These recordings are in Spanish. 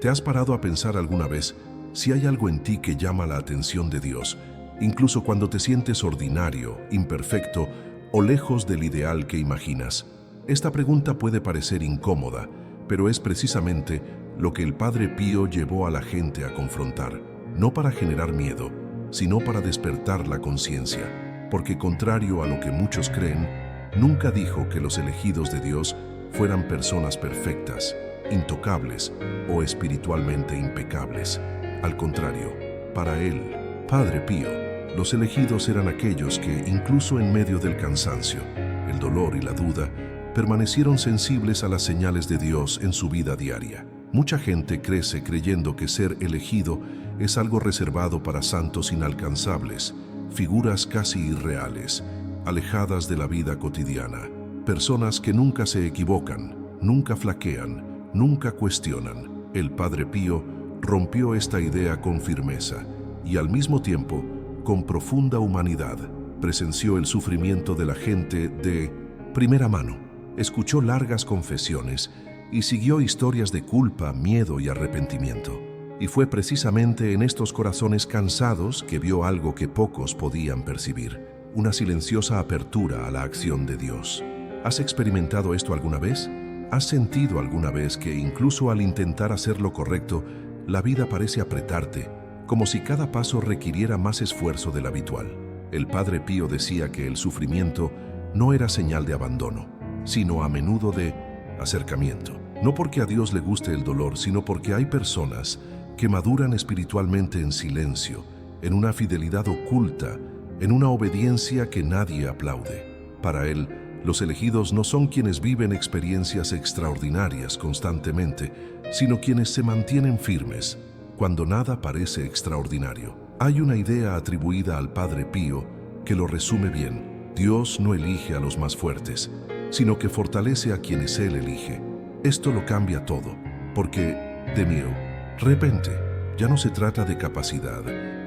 ¿Te has parado a pensar alguna vez si hay algo en ti que llama la atención de Dios, incluso cuando te sientes ordinario, imperfecto o lejos del ideal que imaginas? Esta pregunta puede parecer incómoda, pero es precisamente lo que el Padre Pío llevó a la gente a confrontar, no para generar miedo, sino para despertar la conciencia, porque contrario a lo que muchos creen, nunca dijo que los elegidos de Dios fueran personas perfectas, intocables o espiritualmente impecables. Al contrario, para él, Padre Pío, los elegidos eran aquellos que, incluso en medio del cansancio, el dolor y la duda, permanecieron sensibles a las señales de Dios en su vida diaria. Mucha gente crece creyendo que ser elegido es algo reservado para santos inalcanzables, figuras casi irreales, alejadas de la vida cotidiana, personas que nunca se equivocan, nunca flaquean, nunca cuestionan. El Padre Pío rompió esta idea con firmeza y al mismo tiempo, con profunda humanidad, presenció el sufrimiento de la gente de primera mano, escuchó largas confesiones y siguió historias de culpa, miedo y arrepentimiento. Y fue precisamente en estos corazones cansados que vio algo que pocos podían percibir, una silenciosa apertura a la acción de Dios. ¿Has experimentado esto alguna vez? ¿Has sentido alguna vez que incluso al intentar hacer lo correcto, la vida parece apretarte, como si cada paso requiriera más esfuerzo del habitual? El Padre Pío decía que el sufrimiento no era señal de abandono, sino a menudo de acercamiento. No porque a Dios le guste el dolor, sino porque hay personas que maduran espiritualmente en silencio, en una fidelidad oculta, en una obediencia que nadie aplaude. Para él, los elegidos no son quienes viven experiencias extraordinarias constantemente, sino quienes se mantienen firmes cuando nada parece extraordinario. Hay una idea atribuida al Padre Pío que lo resume bien. Dios no elige a los más fuertes, sino que fortalece a quienes Él elige. Esto lo cambia todo, porque, de repente, ya no se trata de capacidad,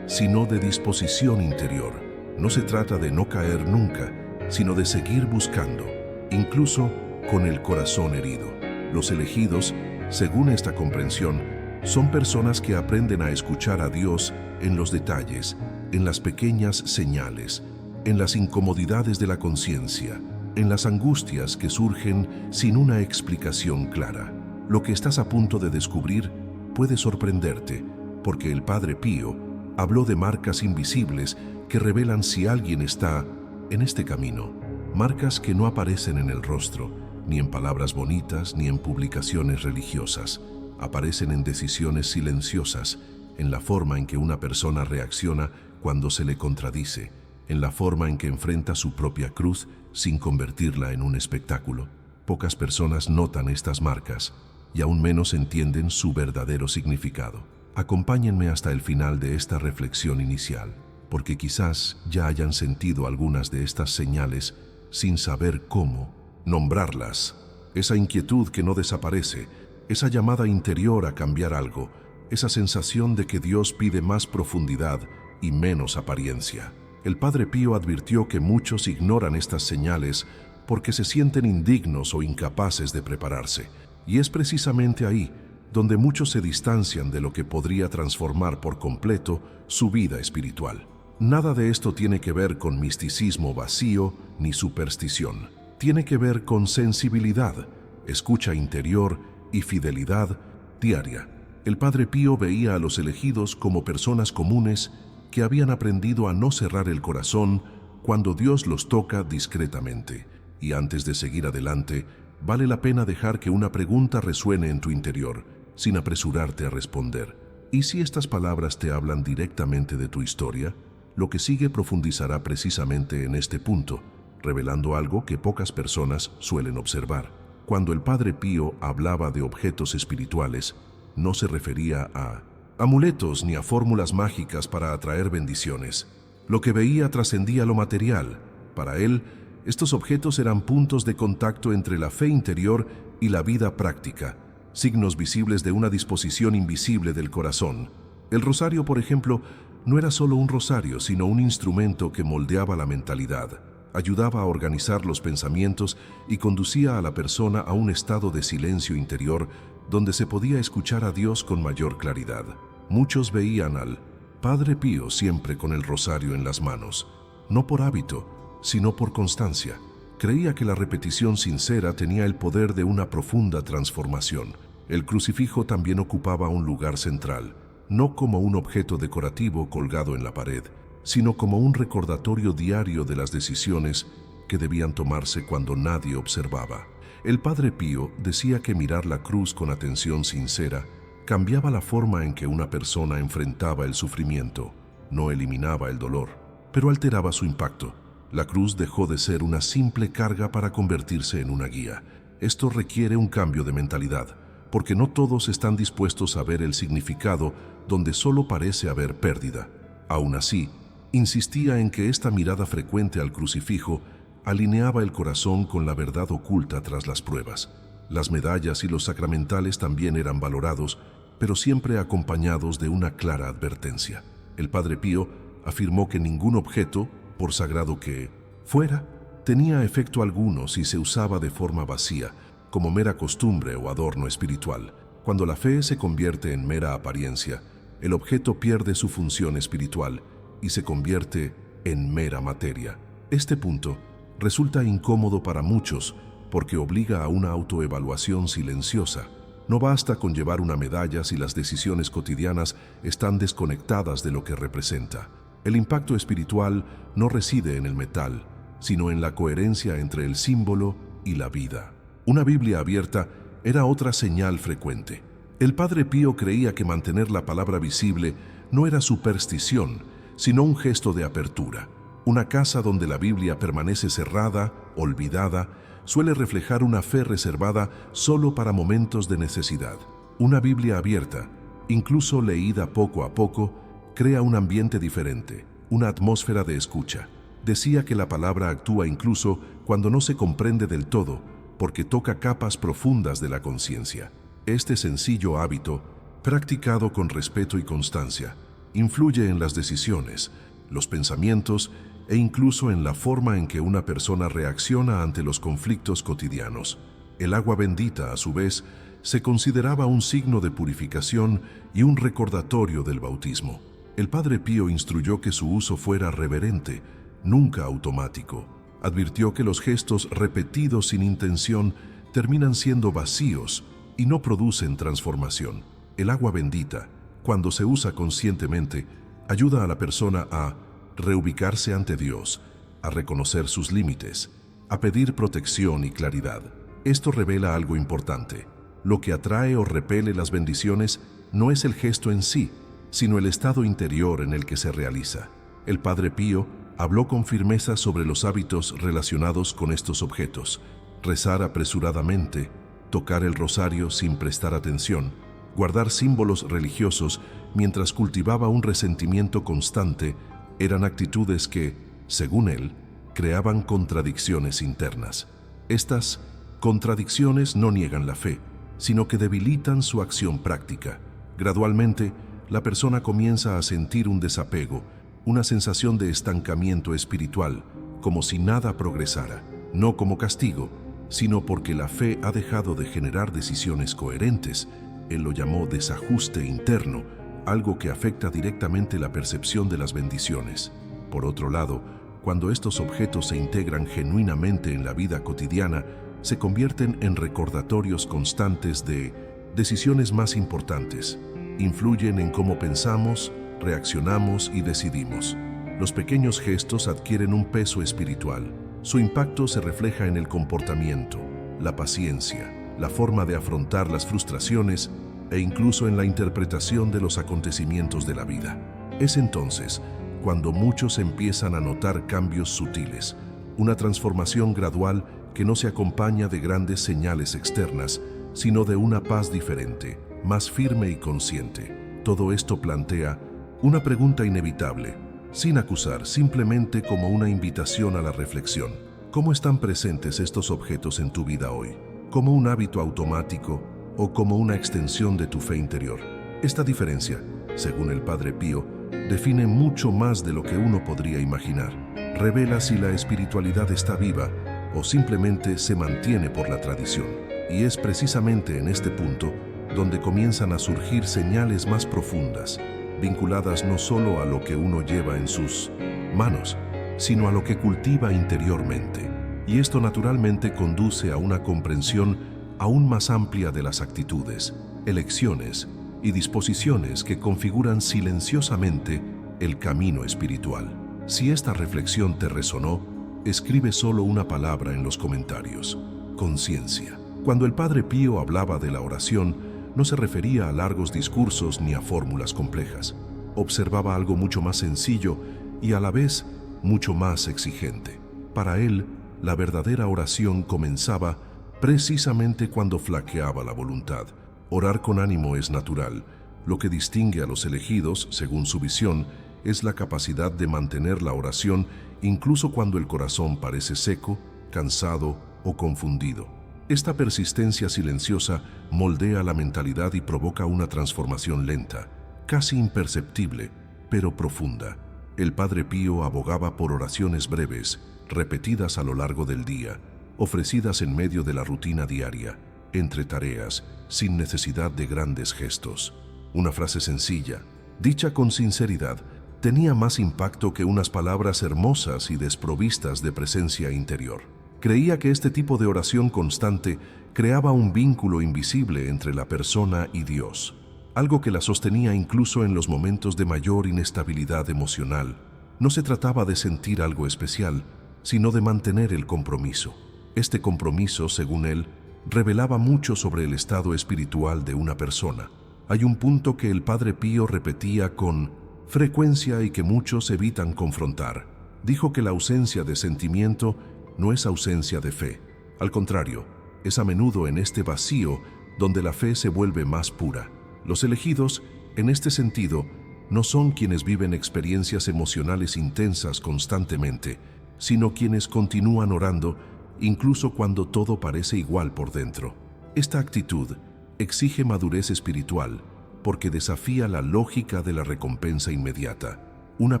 sino de disposición interior. No se trata de no caer nunca, sino de seguir buscando, incluso con el corazón herido. Los elegidos, según esta comprensión, son personas que aprenden a escuchar a Dios en los detalles, en las pequeñas señales, en las incomodidades de la conciencia, en las angustias que surgen sin una explicación clara. Lo que estás a punto de descubrir puede sorprenderte, porque el Padre Pío habló de marcas invisibles que revelan si alguien está en este camino, marcas que no aparecen en el rostro, ni en palabras bonitas, ni en publicaciones religiosas. Aparecen en decisiones silenciosas, en la forma en que una persona reacciona cuando se le contradice, en la forma en que enfrenta su propia cruz sin convertirla en un espectáculo. Pocas personas notan estas marcas y aún menos entienden su verdadero significado. Acompáñenme hasta el final de esta reflexión inicial, porque quizás ya hayan sentido algunas de estas señales sin saber cómo nombrarlas. Esa inquietud que no desaparece, esa llamada interior a cambiar algo, esa sensación de que Dios pide más profundidad y menos apariencia. El Padre Pío advirtió que muchos ignoran estas señales porque se sienten indignos o incapaces de prepararse. Y es precisamente ahí donde muchos se distancian de lo que podría transformar por completo su vida espiritual. Nada de esto tiene que ver con misticismo vacío ni superstición. Tiene que ver con sensibilidad, escucha interior y fidelidad diaria. El Padre Pío veía a los elegidos como personas comunes que habían aprendido a no cerrar el corazón cuando Dios los toca discretamente. Y antes de seguir adelante, vale la pena dejar que una pregunta resuene en tu interior, sin apresurarte a responder. ¿Y si estas palabras te hablan directamente de tu historia? Lo que sigue profundizará precisamente en este punto, revelando algo que pocas personas suelen observar. Cuando el Padre Pío hablaba de objetos espirituales, no se refería a amuletos ni a fórmulas mágicas para atraer bendiciones. Lo que veía trascendía lo material. Para él, estos objetos eran puntos de contacto entre la fe interior y la vida práctica, signos visibles de una disposición invisible del corazón. El rosario, por ejemplo, no era solo un rosario, sino un instrumento que moldeaba la mentalidad, ayudaba a organizar los pensamientos y conducía a la persona a un estado de silencio interior donde se podía escuchar a Dios con mayor claridad. Muchos veían al Padre Pío siempre con el rosario en las manos, no por hábito, sino por constancia. Creía que la repetición sincera tenía el poder de una profunda transformación. El crucifijo también ocupaba un lugar central, no como un objeto decorativo colgado en la pared, sino como un recordatorio diario de las decisiones que debían tomarse cuando nadie observaba. El Padre Pío decía que mirar la cruz con atención sincera cambiaba la forma en que una persona enfrentaba el sufrimiento. No eliminaba el dolor, pero alteraba su impacto. La cruz dejó de ser una simple carga para convertirse en una guía. Esto requiere un cambio de mentalidad, porque no todos están dispuestos a ver el significado donde solo parece haber pérdida. Aún así, insistía en que esta mirada frecuente al crucifijo alineaba el corazón con la verdad oculta tras las pruebas. Las medallas y los sacramentales también eran valorados, pero siempre acompañados de una clara advertencia. El Padre Pío afirmó que ningún objeto, por sagrado que fuera, tenía efecto alguno si se usaba de forma vacía, como mera costumbre o adorno espiritual. Cuando la fe se convierte en mera apariencia, el objeto pierde su función espiritual y se convierte en mera materia. Este punto resulta incómodo para muchos porque obliga a una autoevaluación silenciosa. No basta con llevar una medalla si las decisiones cotidianas están desconectadas de lo que representa. El impacto espiritual no reside en el metal, sino en la coherencia entre el símbolo y la vida. Una Biblia abierta era otra señal frecuente. El Padre Pío creía que mantener la palabra visible no era superstición, sino un gesto de apertura. Una casa donde la Biblia permanece cerrada, olvidada, suele reflejar una fe reservada solo para momentos de necesidad. Una Biblia abierta, incluso leída poco a poco, crea un ambiente diferente, una atmósfera de escucha. Decía que la palabra actúa incluso cuando no se comprende del todo, porque toca capas profundas de la conciencia. Este sencillo hábito, practicado con respeto y constancia, influye en las decisiones, los pensamientos e incluso en la forma en que una persona reacciona ante los conflictos cotidianos. El agua bendita, a su vez, se consideraba un signo de purificación y un recordatorio del bautismo. El Padre Pío instruyó que su uso fuera reverente, nunca automático. Advirtió que los gestos repetidos sin intención terminan siendo vacíos y no producen transformación. El agua bendita, cuando se usa conscientemente, ayuda a la persona a reubicarse ante Dios, a reconocer sus límites, a pedir protección y claridad. Esto revela algo importante. Lo que atrae o repele las bendiciones no es el gesto en sí, sino el estado interior en el que se realiza. El Padre Pío habló con firmeza sobre los hábitos relacionados con estos objetos: rezar apresuradamente, tocar el rosario sin prestar atención, guardar símbolos religiosos mientras cultivaba un resentimiento constante. Eran actitudes que, según él, creaban contradicciones internas. Estas contradicciones no niegan la fe, sino que debilitan su acción práctica. Gradualmente, la persona comienza a sentir un desapego, una sensación de estancamiento espiritual, como si nada progresara, no como castigo, sino porque la fe ha dejado de generar decisiones coherentes. Él lo llamó desajuste interno, algo que afecta directamente la percepción de las bendiciones. Por otro lado, cuando estos objetos se integran genuinamente en la vida cotidiana, se convierten en recordatorios constantes de decisiones más importantes. Influyen en cómo pensamos, reaccionamos y decidimos. Los pequeños gestos adquieren un peso espiritual. Su impacto se refleja en el comportamiento, la paciencia, la forma de afrontar las frustraciones e incluso en la interpretación de los acontecimientos de la vida. Es entonces cuando muchos empiezan a notar cambios sutiles, una transformación gradual que no se acompaña de grandes señales externas, sino de una paz diferente, más firme y consciente. Todo esto plantea una pregunta inevitable, sin acusar, simplemente como una invitación a la reflexión. ¿Cómo están presentes estos objetos en tu vida hoy? ¿Como un hábito automático o como una extensión de tu fe interior? Esta diferencia, según el Padre Pío, define mucho más de lo que uno podría imaginar. Revela si la espiritualidad está viva o simplemente se mantiene por la tradición. Y es precisamente en este punto donde comienzan a surgir señales más profundas, vinculadas no solo a lo que uno lleva en sus manos, sino a lo que cultiva interiormente. Y esto naturalmente conduce a una comprensión aún más amplia de las actitudes, elecciones y disposiciones que configuran silenciosamente el camino espiritual. Si esta reflexión te resonó, escribe solo una palabra en los comentarios: conciencia. Cuando el Padre Pío hablaba de la oración, no se refería a largos discursos ni a fórmulas complejas. Observaba algo mucho más sencillo y a la vez mucho más exigente. Para él, la verdadera oración comenzaba precisamente cuando flaqueaba la voluntad. Orar con ánimo es natural. Lo que distingue a los elegidos, según su visión, es la capacidad de mantener la oración incluso cuando el corazón parece seco, cansado o confundido. Esta persistencia silenciosa moldea la mentalidad y provoca una transformación lenta, casi imperceptible, pero profunda. El Padre Pío abogaba por oraciones breves, repetidas a lo largo del día, ofrecidas en medio de la rutina diaria, entre tareas, sin necesidad de grandes gestos. Una frase sencilla, dicha con sinceridad, tenía más impacto que unas palabras hermosas y desprovistas de presencia interior. Creía que este tipo de oración constante creaba un vínculo invisible entre la persona y Dios, algo que la sostenía incluso en los momentos de mayor inestabilidad emocional. No se trataba de sentir algo especial, sino de mantener el compromiso. Este compromiso, según él, revelaba mucho sobre el estado espiritual de una persona. Hay un punto que el Padre Pío repetía con frecuencia y que muchos evitan confrontar. Dijo que la ausencia de sentimiento no es ausencia de fe. Al contrario, es a menudo en este vacío donde la fe se vuelve más pura. Los elegidos, en este sentido, no son quienes viven experiencias emocionales intensas constantemente, sino quienes continúan orando incluso cuando todo parece igual por dentro. Esta actitud exige madurez espiritual porque desafía la lógica de la recompensa inmediata. Una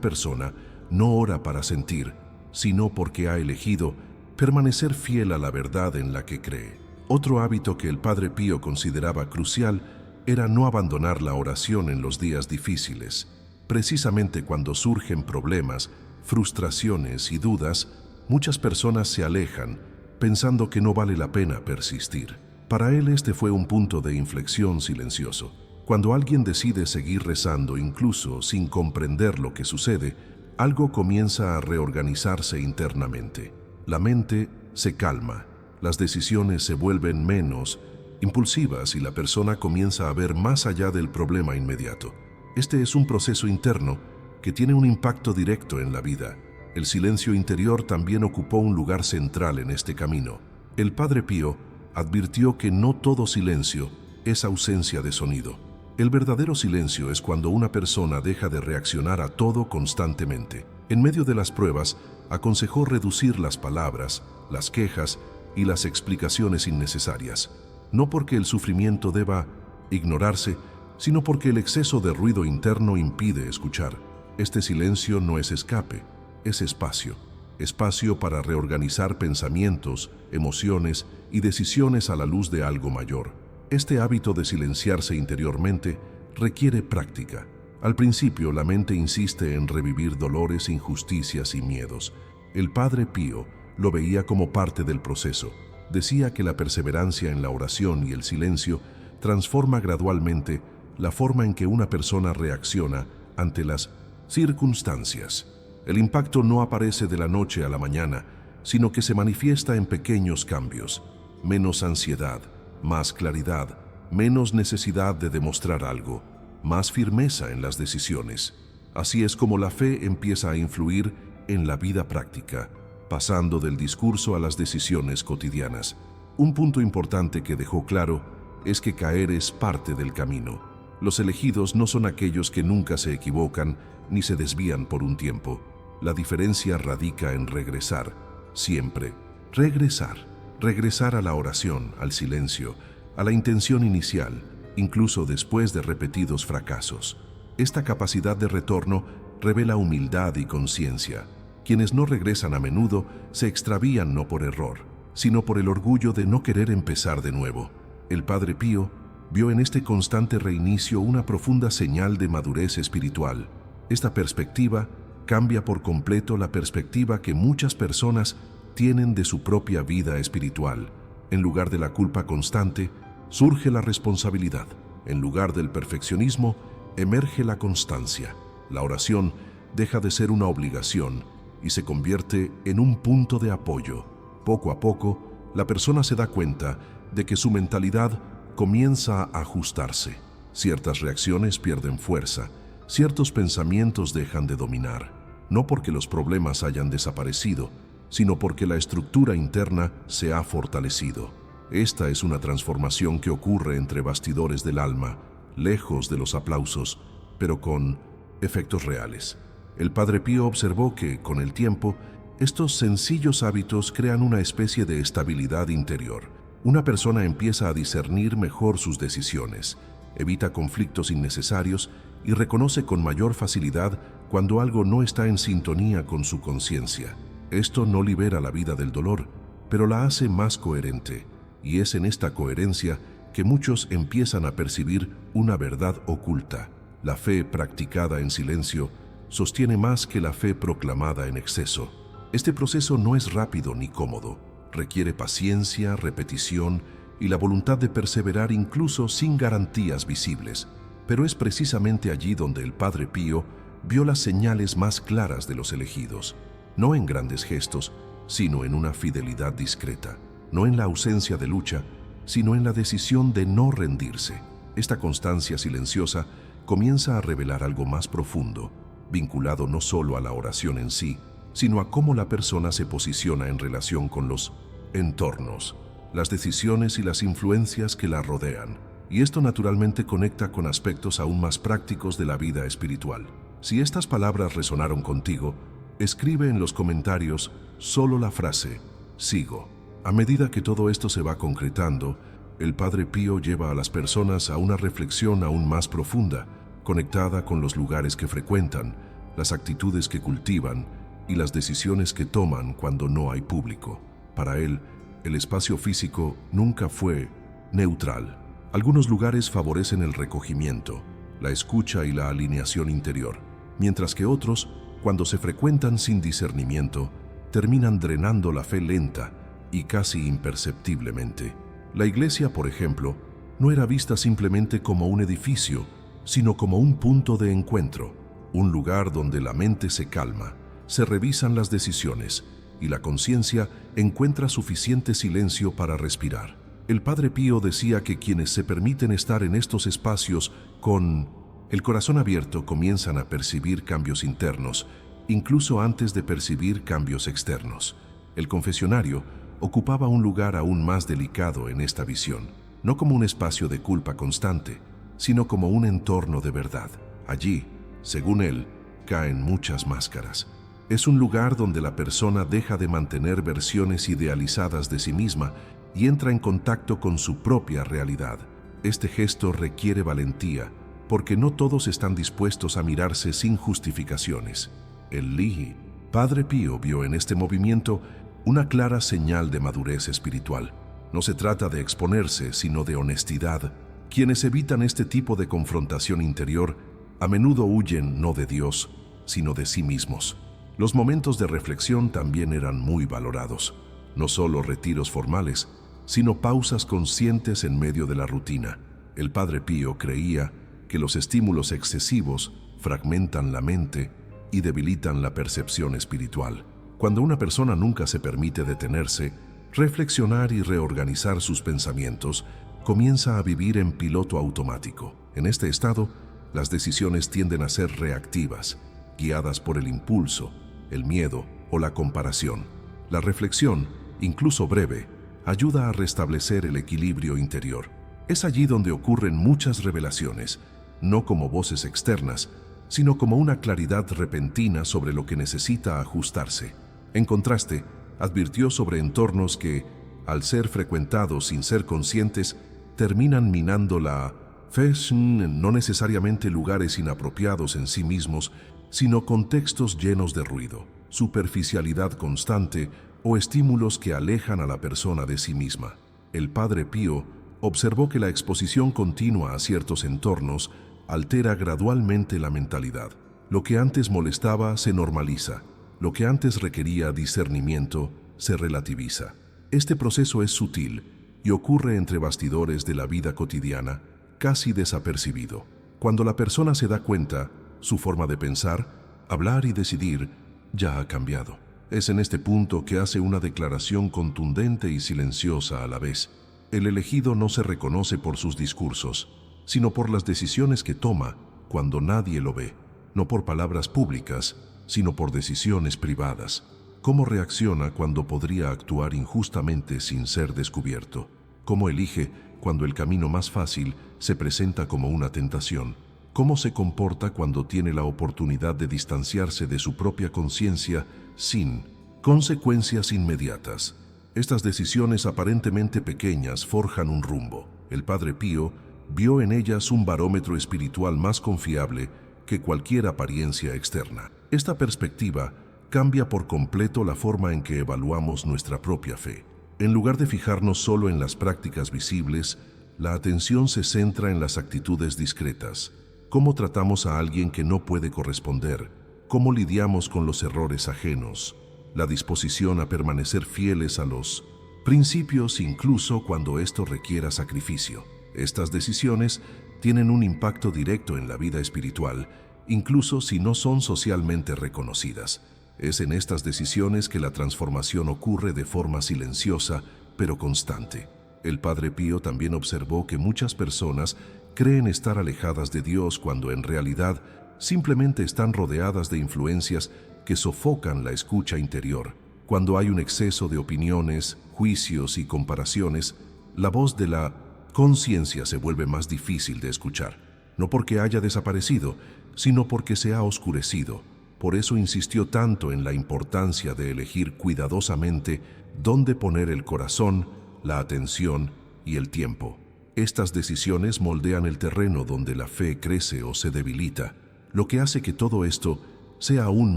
persona no ora para sentir, sino porque ha elegido permanecer fiel a la verdad en la que cree. Otro hábito que el Padre Pío consideraba crucial era no abandonar la oración en los días difíciles. Precisamente cuando surgen problemas, frustraciones y dudas, muchas personas se alejan, pensando que no vale la pena persistir. Para él este fue un punto de inflexión silencioso. Cuando alguien decide seguir rezando incluso sin comprender lo que sucede, algo comienza a reorganizarse internamente. La mente se calma, las decisiones se vuelven menos impulsivas y la persona comienza a ver más allá del problema inmediato. Este es un proceso interno que tiene un impacto directo en la vida. El silencio interior también ocupó un lugar central en este camino. El Padre Pío advirtió que no todo silencio es ausencia de sonido. El verdadero silencio es cuando una persona deja de reaccionar a todo constantemente. En medio de las pruebas, aconsejó reducir las palabras, las quejas y las explicaciones innecesarias. No porque el sufrimiento deba ignorarse, sino porque el exceso de ruido interno impide escuchar. Este silencio no es escape, es espacio. Espacio para reorganizar pensamientos, emociones y decisiones a la luz de algo mayor. Este hábito de silenciarse interiormente requiere práctica. Al principio, la mente insiste en revivir dolores, injusticias y miedos. El Padre Pío lo veía como parte del proceso. Decía que la perseverancia en la oración y el silencio transforma gradualmente la forma en que una persona reacciona ante las circunstancias. El impacto no aparece de la noche a la mañana, sino que se manifiesta en pequeños cambios. Menos ansiedad, más claridad, menos necesidad de demostrar algo, más firmeza en las decisiones. Así es como la fe empieza a influir en la vida práctica, pasando del discurso a las decisiones cotidianas. Un punto importante que dejó claro es que caer es parte del camino. Los elegidos no son aquellos que nunca se equivocan ni se desvían por un tiempo. La diferencia radica en regresar, siempre. Regresar a la oración, al silencio, a la intención inicial, incluso después de repetidos fracasos. Esta capacidad de retorno revela humildad y conciencia. Quienes no regresan a menudo se extravían no por error, sino por el orgullo de no querer empezar de nuevo. El Padre Pío vio en este constante reinicio una profunda señal de madurez espiritual. Esta perspectiva cambia por completo la perspectiva que muchas personas tienen de su propia vida espiritual. En lugar de la culpa constante, surge la responsabilidad. En lugar del perfeccionismo, emerge la constancia. La oración deja de ser una obligación y se convierte en un punto de apoyo. Poco a poco, la persona se da cuenta de que su mentalidad comienza a ajustarse. Ciertas reacciones pierden fuerza, ciertos pensamientos dejan de dominar, no porque los problemas hayan desaparecido, sino porque la estructura interna se ha fortalecido. Esta es una transformación que ocurre entre bastidores del alma, lejos de los aplausos, pero con efectos reales. El Padre Pío observó que, con el tiempo, estos sencillos hábitos crean una especie de estabilidad interior. Una persona empieza a discernir mejor sus decisiones, evita conflictos innecesarios y reconoce con mayor facilidad cuando algo no está en sintonía con su conciencia. Esto no libera la vida del dolor, pero la hace más coherente, y es en esta coherencia que muchos empiezan a percibir una verdad oculta. La fe practicada en silencio sostiene más que la fe proclamada en exceso. Este proceso no es rápido ni cómodo, requiere paciencia, repetición y la voluntad de perseverar incluso sin garantías visibles. Pero es precisamente allí donde el Padre Pío vio las señales más claras de los elegidos, no en grandes gestos, sino en una fidelidad discreta, no en la ausencia de lucha, sino en la decisión de no rendirse. Esta constancia silenciosa comienza a revelar algo más profundo, vinculado no solo a la oración en sí, sino a cómo la persona se posiciona en relación con los entornos, las decisiones y las influencias que la rodean. Y esto naturalmente conecta con aspectos aún más prácticos de la vida espiritual. Si estas palabras resonaron contigo, escribe en los comentarios solo la frase «sigo». A medida que todo esto se va concretando, el Padre Pío lleva a las personas a una reflexión aún más profunda, conectada con los lugares que frecuentan, las actitudes que cultivan y las decisiones que toman cuando no hay público. Para él, el espacio físico nunca fue neutral. Algunos lugares favorecen el recogimiento, la escucha y la alineación interior, mientras que otros, cuando se frecuentan sin discernimiento, terminan drenando la fe lenta y casi imperceptiblemente. La iglesia, por ejemplo, no era vista simplemente como un edificio, sino como un punto de encuentro, un lugar donde la mente se calma, se revisan las decisiones y la conciencia encuentra suficiente silencio para respirar. El Padre Pío decía que quienes se permiten estar en estos espacios con el corazón abierto comienzan a percibir cambios internos, incluso antes de percibir cambios externos. El confesionario ocupaba un lugar aún más delicado en esta visión, no como un espacio de culpa constante, sino como un entorno de verdad. Allí, según él, caen muchas máscaras. Es un lugar donde la persona deja de mantener versiones idealizadas de sí misma y entra en contacto con su propia realidad. Este gesto requiere valentía, porque no todos están dispuestos a mirarse sin justificaciones. El Padre Pío vio en este movimiento una clara señal de madurez espiritual. No se trata de exponerse, sino de honestidad. Quienes evitan este tipo de confrontación interior a menudo huyen no de Dios, sino de sí mismos. Los momentos de reflexión también eran muy valorados, no solo retiros formales, sino pausas conscientes en medio de la rutina. El Padre Pío creía que los estímulos excesivos fragmentan la mente y debilitan la percepción espiritual. Cuando una persona nunca se permite detenerse, reflexionar y reorganizar sus pensamientos, comienza a vivir en piloto automático. En este estado, las decisiones tienden a ser reactivas, guiadas por el impulso, el miedo o la comparación. La reflexión, incluso breve, ayuda a restablecer el equilibrio interior. Es allí donde ocurren muchas revelaciones, no como voces externas, sino como una claridad repentina sobre lo que necesita ajustarse. En contraste, advirtió sobre entornos que, al ser frecuentados sin ser conscientes, terminan minando la fe, no necesariamente lugares inapropiados en sí mismos, sino contextos llenos de ruido, superficialidad constante o estímulos que alejan a la persona de sí misma. El Padre Pío observó que la exposición continua a ciertos entornos altera gradualmente la mentalidad. Lo que antes molestaba se normaliza. Lo que antes requería discernimiento se relativiza. Este proceso es sutil y ocurre entre bastidores de la vida cotidiana, casi desapercibido. Cuando la persona se da cuenta, su forma de pensar, hablar y decidir ya ha cambiado. Es en este punto que hace una declaración contundente y silenciosa a la vez. El elegido no se reconoce por sus discursos, sino por las decisiones que toma cuando nadie lo ve, no por palabras públicas, sino por decisiones privadas. ¿Cómo reacciona cuando podría actuar injustamente sin ser descubierto? ¿Cómo elige cuando el camino más fácil se presenta como una tentación? ¿Cómo se comporta cuando tiene la oportunidad de distanciarse de su propia conciencia sin consecuencias inmediatas? Estas decisiones aparentemente pequeñas forjan un rumbo. El Padre Pío vio en ellas un barómetro espiritual más confiable que cualquier apariencia externa. Esta perspectiva cambia por completo la forma en que evaluamos nuestra propia fe. En lugar de fijarnos solo en las prácticas visibles, la atención se centra en las actitudes discretas. ¿Cómo tratamos a alguien que no puede corresponder? ¿Cómo lidiamos con los errores ajenos? La disposición a permanecer fieles a los principios incluso cuando esto requiera sacrificio. Estas decisiones tienen un impacto directo en la vida espiritual, incluso si no son socialmente reconocidas. Es en estas decisiones que la transformación ocurre de forma silenciosa, pero constante. El Padre Pío también observó que muchas personas creen estar alejadas de Dios cuando en realidad simplemente están rodeadas de influencias que sofocan la escucha interior. Cuando hay un exceso de opiniones, juicios y comparaciones, la voz de la conciencia se vuelve más difícil de escuchar. No porque haya desaparecido, sino porque se ha oscurecido. Por eso insistió tanto en la importancia de elegir cuidadosamente dónde poner el corazón, la atención y el tiempo. Estas decisiones moldean el terreno donde la fe crece o se debilita. Lo que hace que todo esto sea aún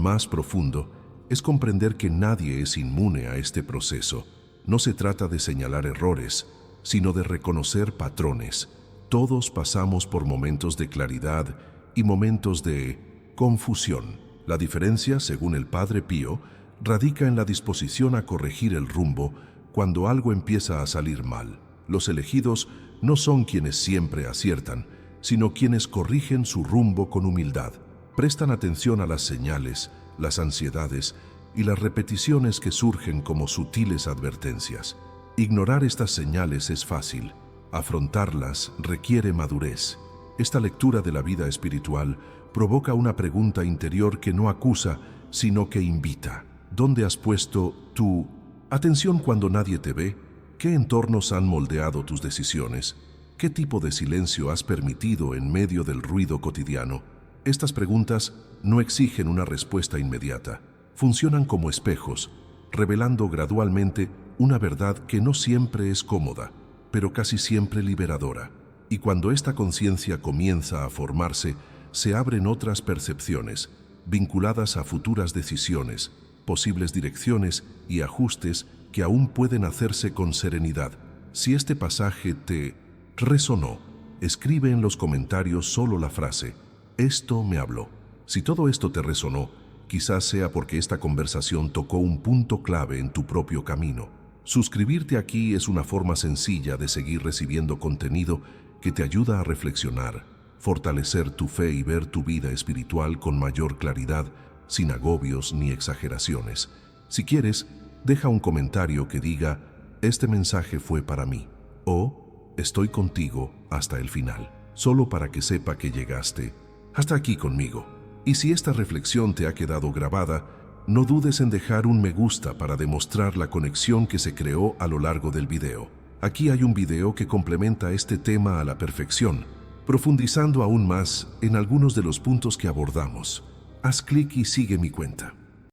más profundo es comprender que nadie es inmune a este proceso. No se trata de señalar errores, sino de reconocer patrones. Todos pasamos por momentos de claridad y momentos de confusión. La diferencia, según el Padre Pío, radica en la disposición a corregir el rumbo cuando algo empieza a salir mal. Los elegidos no son quienes siempre aciertan, sino quienes corrigen su rumbo con humildad. Prestan atención a las señales, las ansiedades y las repeticiones que surgen como sutiles advertencias. Ignorar estas señales es fácil, afrontarlas requiere madurez. Esta lectura de la vida espiritual provoca una pregunta interior que no acusa, sino que invita. ¿Dónde has puesto tu atención cuando nadie te ve? ¿Qué entornos han moldeado tus decisiones? ¿Qué tipo de silencio has permitido en medio del ruido cotidiano? Estas preguntas no exigen una respuesta inmediata. Funcionan como espejos, revelando gradualmente una verdad que no siempre es cómoda, pero casi siempre liberadora. Y cuando esta conciencia comienza a formarse, se abren otras percepciones, vinculadas a futuras decisiones, posibles direcciones y ajustes que aún pueden hacerse con serenidad. Si este pasaje te resonó, escribe en los comentarios solo la frase, «Esto me habló». Si todo esto te resonó, quizás sea porque esta conversación tocó un punto clave en tu propio camino. Suscribirte aquí es una forma sencilla de seguir recibiendo contenido que te ayuda a reflexionar, fortalecer tu fe y ver tu vida espiritual con mayor claridad, sin agobios ni exageraciones. Si quieres, deja un comentario que diga, este mensaje fue para mí, o estoy contigo hasta el final, solo para que sepa que llegaste hasta aquí conmigo. Y si esta reflexión te ha quedado grabada, no dudes en dejar un me gusta para demostrar la conexión que se creó a lo largo del video. Aquí hay un video que complementa este tema a la perfección, profundizando aún más en algunos de los puntos que abordamos. Haz clic y sigue mi cuenta.